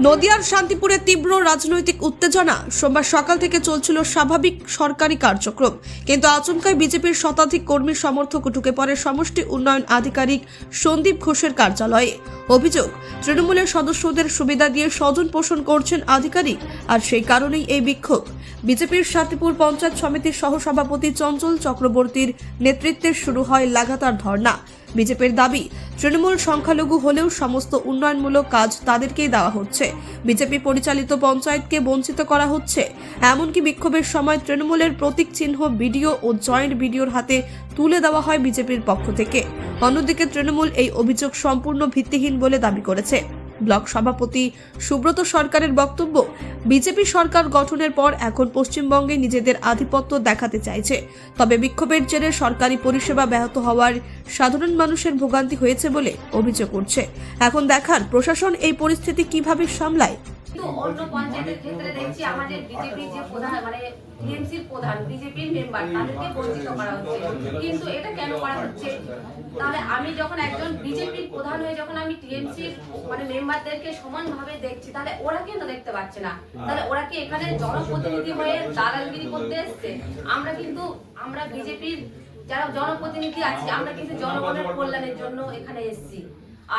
নদিয়ার শান্তিপুরে তীব্র রাজনৈতিক উত্তেজনা। সোমবার সকাল থেকে চলছিল স্বাভাবিক সরকারি কার্যক্রম, কিন্তু আচমকাই বিজেপির শতাধিক কর্মী সমর্থক ঢুকে পড়ে সমষ্টি উন্নয়ন আধিকারিক সন্দীপ ঘোষের কার্যালয়ে। অভিযোগ, তৃণমূলের সদস্যদের সুবিধা দিয়ে স্বজন পোষণ করছেন আধিকারিক, আর সেই কারণেই এই বিক্ষোভ। বিজেপির শান্তিপুর পঞ্চায়েত সমিতির সহসভাপতি চঞ্চল চক্রবর্তীর নেতৃত্বে শুরু হয় লাগাতার ধর্ণা। বিজেপির দাবি, তৃণমূল সংখ্যালঘু হলেও সমস্ত উন্নয়নমূলক কাজ তাদেরকেই দেওয়া হচ্ছে, বিজেপি পরিচালিত পঞ্চায়েতকে বঞ্চিত করা হচ্ছে। এমনকি বিক্ষোভের সময় তৃণমূলের প্রতীক চিহ্ন বিডিও ও জয়েন্ট বিডিওর হাতে তুলে দেওয়া হয় বিজেপির পক্ষ থেকে। অন্যদিকে তৃণমূল এই অভিযোগ সম্পূর্ণ ভিত্তিহীন বলে দাবি করেছে। ব্লক সভাপতি সুব্রত সরকারের বক্তব্য, বিজেপি সরকার গঠনের পর এখন পশ্চিমবঙ্গে নিজেদের আধিপত্য দেখাতে চাইছে, তবে বিক্ষোভের জেরে সরকারি পরিষেবা ব্যাহত হওয়ার সাধারণ মানুষের ভোগান্তি হয়েছে বলে অভিযোগ করছে। এখন দেখার প্রশাসন এই পরিস্থিতি কিভাবে সামলায়। কিন্তু অন্য পঞ্চায়েতের ক্ষেত্রে দেখছি আমাদের বিজেপি যে প্রধান মানে টিএমসির প্রধান বিজেপির মেম্বার তাদেরকে বঞ্চিত করা হচ্ছে। কিন্তু এটা কেন করা হচ্ছে? তাহলে আমি যখন একজন বিজেপির প্রধান হয়ে যখন আমি টিএমসির মানে মেম্বারদেরকে সমানভাবে দেখছি, তাহলে ওরা কেন দেখতে পাচ্ছে না? তাহলে ওরা কি এখানে জনপ্রতিনিধি হয়ে দালালগিরি করতে এসছে? আমরা বিজেপির যারা জনপ্রতিনিধি আছি, আমরা কিন্তু জনগণের কল্যাণের জন্য এখানে এসেছি।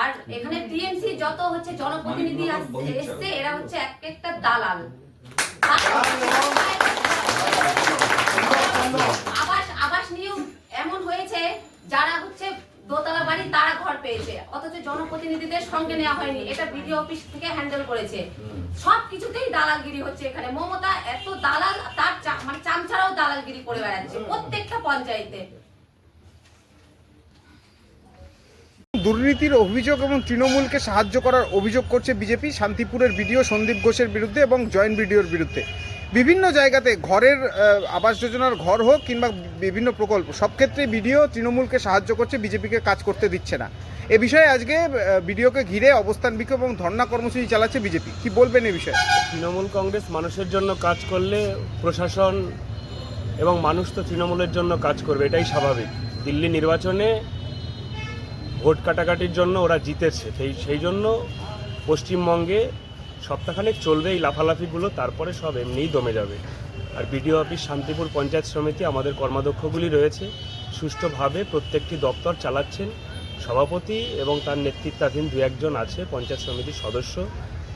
আর এখানে টিএমসি যত হচ্ছে জনপ্রতিনিধি এসছে, এরা হচ্ছে একটা দালাল। আবাস নিয়েও এমন হয়েছে, যারা হচ্ছে দোতলা বাড়ি তারা ঘর পেয়েছে, অথচ জনপ্রতিনিধিদের সঙ্গে নেওয়া হয়নি। এটা বিডিও অফিস থেকে হ্যান্ডেল করেছে। সবকিছুতেই দালালগিরি হচ্ছে এখানে। মমতা এত দালাল, তার মানে চামচারাও দালালগিরি করে বেড়াচ্ছে প্রত্যেকটা পঞ্চায়েতে। দুর্নীতির অভিযোগ এবং তৃণমূলকে সাহায্য করার অভিযোগ করছে বিজেপি শান্তিপুরের বিডিও সন্দীপ ঘোষের বিরুদ্ধে এবং জয়েন্ট বিডিওর বিরুদ্ধে। বিভিন্ন জায়গাতে ঘরের আবাস যোজনার ঘর হোক কিংবা বিভিন্ন প্রকল্প, সব ক্ষেত্রেই বিডিও তৃণমূলকে সাহায্য করছে, বিজেপিকে কাজ করতে দিচ্ছে না। এ বিষয়ে আজকে বিডিওকে ঘিরে অবস্থান বিক্ষোভ এবং ধর্ণা কর্মসূচি চালাচ্ছে বিজেপি। কি বলবেন এই বিষয়ে? তৃণমূল কংগ্রেস মানুষের জন্য কাজ করলে প্রশাসন এবং মানুষ তো তৃণমূলের জন্য কাজ করবে, এটাই স্বাভাবিক। দিল্লি নির্বাচনে ভোট কাটাকাটির জন্য ওরা জিতেছে, সেই জন্য পশ্চিমবঙ্গে সপ্তাহখানেক চলবে এই লাফালাফিগুলো, তারপরে সব এমনিই দমে যাবে। আর বিডিও অফিস শান্তিপুর পঞ্চায়েত সমিতি আমাদের কর্মাধ্যক্ষগুলি রয়েছে, সুষ্ঠুভাবে প্রত্যেকটি দপ্তর চালাচ্ছেন। সভাপতি এবং তার নেতৃত্বাধীন দু একজন আছে পঞ্চায়েত সমিতির সদস্য,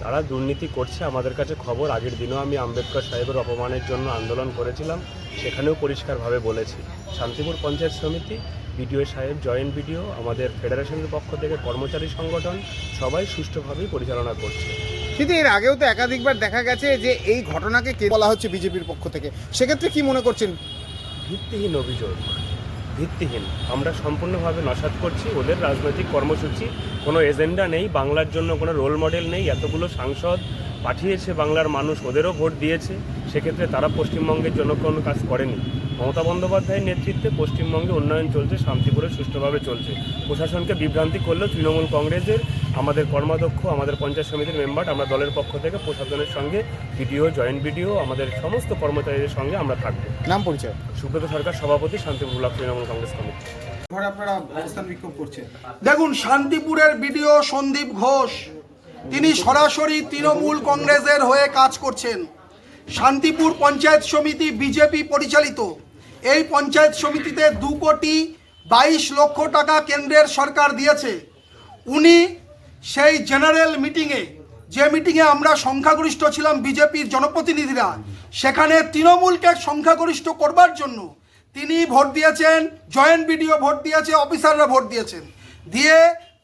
তারা দুর্নীতি করছে। আমাদের কাছে খবর, আগের দিনও আমি আম্বেদকর সাহেবের অপমানের জন্য আন্দোলন করেছিলাম, সেখানেও পরিষ্কারভাবে বলেছি। শান্তিপুর পঞ্চায়েত সমিতি, বিডিও সাহেব, জয়েন্ট বিডিও, আমাদের ফেডারেশনের পক্ষ থেকে কর্মচারী সংগঠন সবাই সুষ্ঠুভাবেই পরিচালনা করছে। কিন্তু এর আগেও তো একাধিকবার দেখা গেছে যে এই ঘটনাকে কে বলা হচ্ছে বিজেপির পক্ষ থেকে, সেক্ষেত্রে কি মনে করছেন? ভিত্তিহীন অভিযোগ, ভিত্তিহীন। আমরা সম্পূর্ণভাবে নস্যাৎ করছি ওদের রাজনৈতিক কর্মসূচি। কোনো এজেন্ডা নেই, বাংলার জন্য কোনো রোল মডেল নেই। এতগুলো সাংসদ পাঠিয়েছে বাংলার মানুষ, ওদেরও ভোট দিয়েছে, সেক্ষেত্রে তারা পশ্চিমবঙ্গের জন্য কোনো কাজ করেনি। মমতা বন্দ্যোপাধ্যায়ের নেতৃত্বে পশ্চিমবঙ্গে উন্নয়ন চলছে, শান্তিপুরে সুষ্ঠুভাবে চলছে। প্রশাসনকে বিভ্রান্তি করলেও তৃণমূল কংগ্রেসের আমাদের কর্মাধ্যক্ষ, আমাদের পঞ্চায়েত সমিতির মেম্বার, আমরা দলের পক্ষ থেকে প্রশাসনের সঙ্গে বিডিও, জয়েন্ট বিডিও, আমাদের সমস্ত কর্মচারীদের সঙ্গে আমরা থাকবো। নাম পরিচয়? সুব্রত সরকার, সভাপতি, শান্তিপুর ব্লক তৃণমূল কংগ্রেস কমিটি। আপনারা অবস্থান বিক্ষোভ করছেন। দেখুন, শান্তিপুরের বিডিও সন্দীপ ঘোষ তিনি সরাসরি তৃণমূল কংগ্রেসের হয়ে কাজ করছেন। শান্তিপুর পঞ্চায়েত সমিতি বিজেপি পরিচালিত। এই পঞ্চায়েত সমিতিতে 2,22,00,000 টাকা কেন্দ্রের সরকার দিয়েছে। উনি সেই জেনারেল মিটিংয়ে, যে মিটিংয়ে আমরা সংখ্যাগরিষ্ঠ ছিলাম বিজেপির জনপ্রতিনিধিরা, সেখানে তৃণমূলকে সংখ্যাগরিষ্ঠ করবার জন্য তিনি ভোট দিয়েছেন, জয়েন্ট বিডিও ভোট দিয়েছে, অফিসাররা ভোট দিয়েছেন, দিয়ে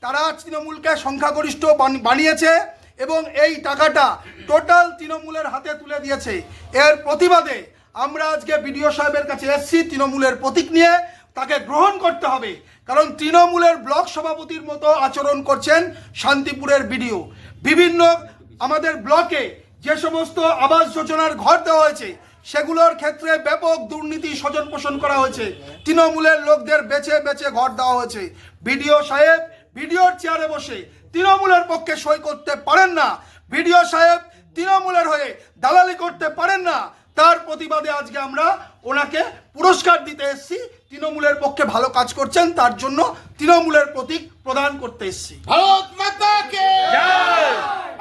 তারা তৃণমূলকে সংখ্যাগরিষ্ঠ বানিয়েছে এবং এই টাকাটা টোটাল তৃণমূলের হাতে তুলে দিয়েছে। এর প্রতিবাদে আমরা আজকে বিডিও সাহেবের কাছে এসেছি তৃণমূলের প্রতীক নিয়ে। তাকে গ্রহণ করতে হবে, কারণ তৃণমূলের ব্লক সভাপতির মতো আচরণ করছেন শান্তিপুরের বিডিও। বিভিন্ন আমাদের ব্লকে যে সমস্ত আবাস যোজনার ঘর দেওয়া হয়েছে, সেগুলোর ক্ষেত্রে ব্যাপক দুর্নীতি স্বজন পোষণ করা হয়েছে। তৃণমূলের লোকদের বেছে বেছে ঘর দেওয়া হয়েছে। বিডিও সাহেব বিডিওর চেয়ারে বসে তৃণমূলের পক্ষে সই করতে পারেন না, বিডিও সাহেব তৃণমূলের হয়ে দালালি করতে পারেন না। তার প্রতিবাদে আজকে আমরা ওনাকে পুরস্কার দিতে এসেছি। তৃণমূলের পক্ষে ভালো কাজ করছেন, তার জন্য তৃণমূলের প্রতীক প্রদান করতে এসেছি। ভারত মাতা কে জয়,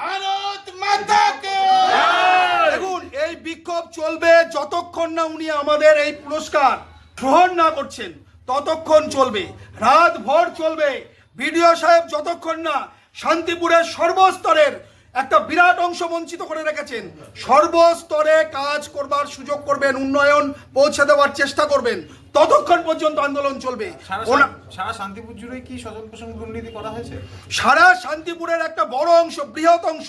ভারত মাতা কে জয়। দেখুন, এই বিক্ষোভ চলবে যতক্ষণ না উনি আমাদের এই পুরস্কার গ্রহণ না করছেন, ততক্ষণ চলবে, রাত ভর চলবে। বিডিও সাহেব যতক্ষণ না শান্তিপুরের সর্বস্তরের একটা বিরাট অংশ বঞ্চিত করে রেখেছেন, সর্বস্তরে কাজ করবার সুযোগ করবেন, উন্নয়ন পৌঁছে দেওয়ার চেষ্টা করবেন, ততক্ষণ পর্যন্ত আন্দোলন চলবে। সারা শান্তিপুর জুড়ে কি স্বজন পোষণ দুর্নীতি করা হয়েছে? সারা শান্তিপুরের একটা বড় অংশ, বৃহৎ অংশ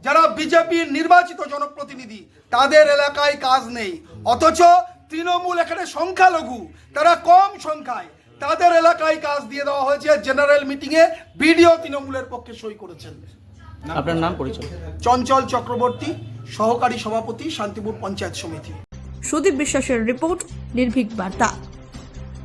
যারা বিজেপির নির্বাচিত জনপ্রতিনিধি, তাদের এলাকায় কাজ নেই, অথচ তৃণমূল এখানে সংখ্যালঘু, তারা কম সংখ্যায়, তাদের এলাকায় কাজ দিয়ে দেওয়া হয়েছে। জেনারেল মিটিংয়ে বিডিও তৃণমূলের পক্ষে সই করেছেন। আপনার নাম পরিচয়? চঞ্চল চক্রবর্তী, সহকারী সভাপতি, শান্তিপুর পঞ্চায়েত সমিতি। সুদীপ বিশ্বাসের রিপোর্ট, নির্ভীক বার্তা।